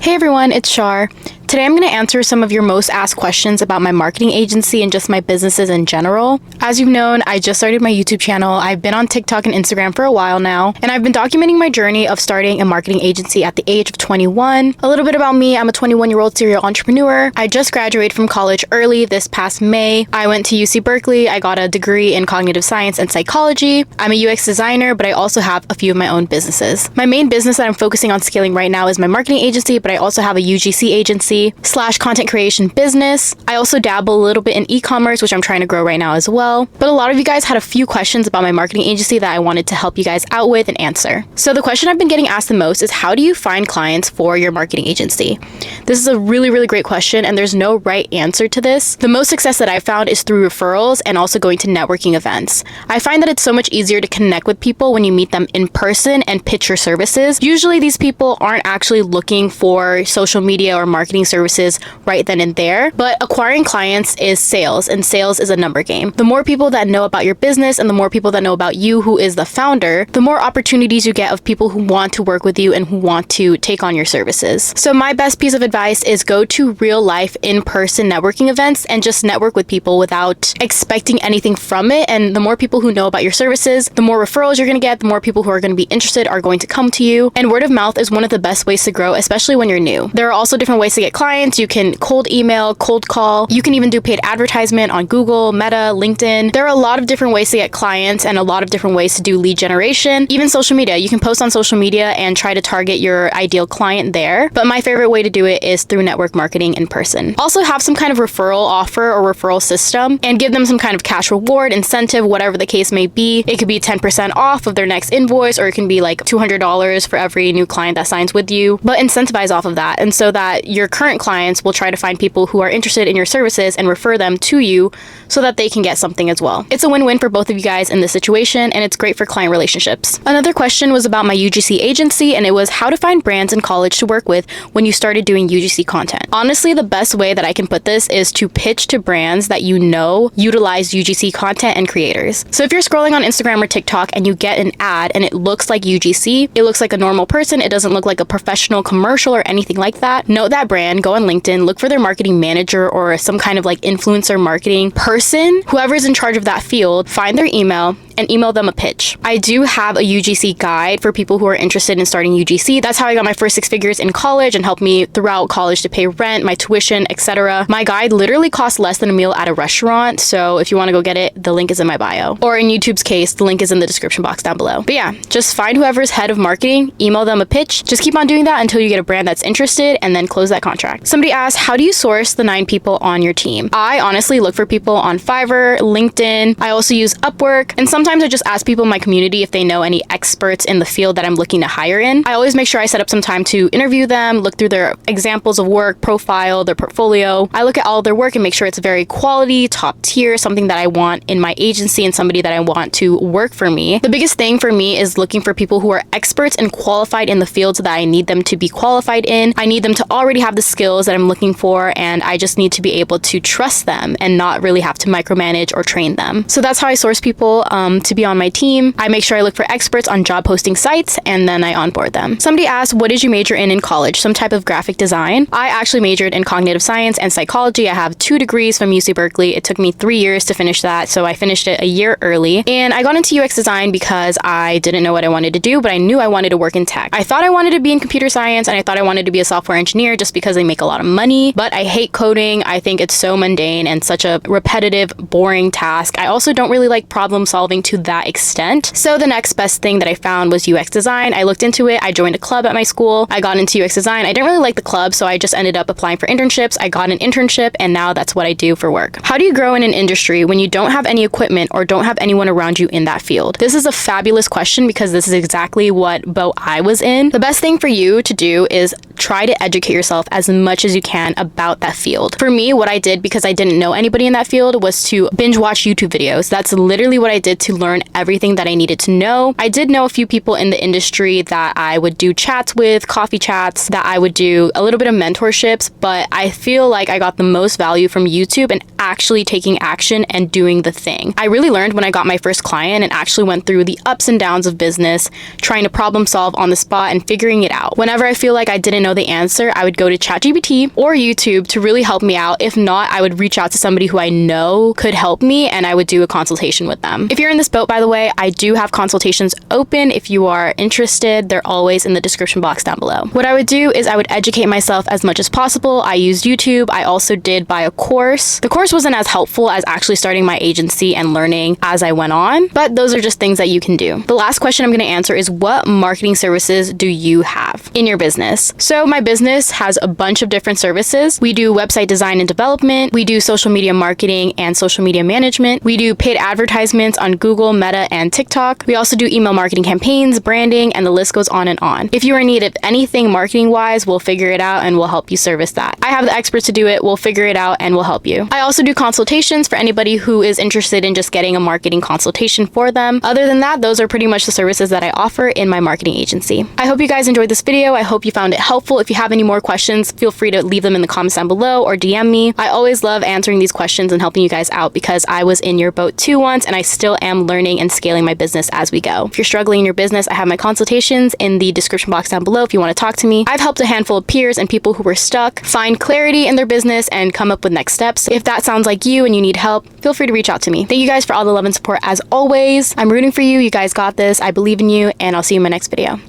Hey everyone, it's Shar. Today I'm going to answer some of your most asked questions about my marketing agency and just my businesses in general. As you've known, I just started my YouTube channel. I've been on TikTok and Instagram for a while now, and I've been documenting my journey of starting a marketing agency at the age of 21. A little bit about me, I'm a 21-year-old serial entrepreneur. I just graduated from college early this past May. I went to UC Berkeley. I got a degree in cognitive science and psychology. I'm a UX designer, but I also have a few of my own businesses. My main business that I'm focusing on scaling right now is my marketing agency, but I also have a UGC agency / content creation business. I also dabble a little bit in e-commerce, which I'm trying to grow right now as well. But a lot of you guys had a few questions about my marketing agency that I wanted to help you guys out with and answer. So the question I've been getting asked the most is, how do you find clients for your marketing agency? This is a really great question, and there's no right answer to this. The most success that I've found is through referrals and also going to networking events. I find that it's so much easier to connect with people when you meet them in person and pitch your services. Usually these people aren't actually looking for social media or marketing services right then and there, but acquiring clients is sales, and sales is a number game. The more people that know about your business and the more people that know about you, who is the founder, the more opportunities you get of people who want to work with you and who want to take on your services. So my best piece of advice is go to real life in-person networking events and just network with people without expecting anything from it. And the more people who know about your services, the more referrals you're going to get, the more people who are going to be interested are going to come to you. And word of mouth is one of the best ways to grow, especially when you're new. There are also different ways to get clients. You can cold email, cold call. You can even do paid advertisement on Google, Meta, LinkedIn. There are a lot of different ways to get clients and a lot of different ways to do lead generation. Even social media. You can post on social media and try to target your ideal client there. But my favorite way to do it is through network marketing in person. Also have some kind of referral offer or referral system and give them some kind of cash reward, incentive, whatever the case may be. It could be 10% off of their next invoice, or it can be like $200 for every new client that signs with you. But incentivize off of that, and so that your current clients will try to find people who are interested in your services and refer them to you so that they can get something as well. It's a win-win for both of you guys in this situation, and it's great for client relationships. Another question was about my UGC agency, and it was how to find brands in college to work with when you started doing UGC content. Honestly, the best way that I can put this is to pitch to brands that you know utilize UGC content and creators. So if you're scrolling on Instagram or TikTok and you get an ad and it looks like UGC, it looks like a normal person, it doesn't look like a professional commercial or anything like that, note that brand, go on LinkedIn, look for their marketing manager or some kind of like influencer marketing person, whoever's in charge of that field, find their email and email them a pitch. I do have a UGC guide for people who are interested in starting UGC. That's how I got my first 6 figures in college and helped me throughout college to pay rent, my tuition, etc. My guide literally costs less than a meal at a restaurant, so if you want to go get it, the link is in my bio. Or in YouTube's case, the link is in the description box down below. But yeah, just find whoever's head of marketing, email them a pitch. Just keep on doing that until you get a brand that's interested, and then close that contract. Somebody asked, how do you source the 9 people on your team? I honestly look for people on Fiverr, LinkedIn. I also use Upwork, and sometimes I just ask people in my community if they know any experts in the field that I'm looking to hire in. I always make sure I set up some time to interview them, look through their examples of work, profile, their portfolio. I look at all of their work and make sure it's very quality, top tier, something that I want in my agency and somebody that I want to work for me. The biggest thing for me is looking for people who are experts and qualified in the fields that I need them to be qualified in. I need them to already have the skills that I'm looking for, and I just need to be able to trust them and not really have to micromanage or train them. So that's how I source people to be on my team. I make sure I look for experts on job posting sites, and then I onboard them. Somebody asked, what did you major in college? Some type of graphic design. I actually majored in cognitive science and psychology. I have 2 degrees from UC Berkeley. It took me 3 years to finish that, so I finished it a year early. And I got into UX design because I didn't know what I wanted to do, but I knew I wanted to work in tech. I thought I wanted to be in computer science, and I thought I wanted to be a software engineer just because they make a lot of money, but I hate coding. I think it's so mundane and such a repetitive, boring task. I also don't really like problem solving to that extent. So the next best thing that I found was UX design. I looked into it. I joined a club at my school. I got into UX design. I didn't really like the club, so I just ended up applying for internships. I got an internship, and now that's what I do for work. How do you grow in an industry when you don't have any equipment or don't have anyone around you in that field? This is a fabulous question because this is exactly what boat I was in. The best thing for you to do is try to educate yourself as much as you can about that field. For me, what I did, because I didn't know anybody in that field, was to binge watch YouTube videos. That's literally what I did to learn everything that I needed to know. I did know a few people in the industry that I would do chats with, coffee chats, that I would do a little bit of mentorships, but I feel like I got the most value from YouTube and actually taking action and doing the thing. I really learned when I got my first client and actually went through the ups and downs of business, trying to problem solve on the spot and figuring it out. Whenever I feel like I didn't know know the answer, I would go to ChatGPT or YouTube to really help me out. If not, I would reach out to somebody who I know could help me, and I would do a consultation with them. If you're in this boat, by the way, I do have consultations open. If you are interested, they're always in the description box down below. What I would do is I would educate myself as much as possible. I used YouTube. I also did buy a course. The course wasn't as helpful as actually starting my agency and learning as I went on, but those are just things that you can do. The last question I'm going to answer is, what marketing services do you have in your business? So my business has a bunch of different services. We do website design and development. We do social media marketing and social media management. We do paid advertisements on Google, Meta, and TikTok. We also do email marketing campaigns, branding, and the list goes on and on. If you are in need of anything marketing wise, we'll figure it out and we'll help you service that. I have the experts to do it. We'll figure it out and we'll help you. I also do consultations for anybody who is interested in just getting a marketing consultation for them. Other than that, those are pretty much the services that I offer in my marketing agency. I hope you guys enjoyed this video. I hope you found it helpful. If you have any more questions, feel free to leave them in the comments down below or DM me. I always love answering these questions and helping you guys out because I was in your boat too once, and I still am learning and scaling my business as we go. If you're struggling in your business, I have my consultations in the description box down below if you want to talk to me. I've helped a handful of peers and people who were stuck find clarity in their business and come up with next steps. If that sounds like you and you need help, feel free to reach out to me. Thank you guys for all the love and support as always. I'm rooting for you. You guys got this. I believe in you, and I'll see you in my next video.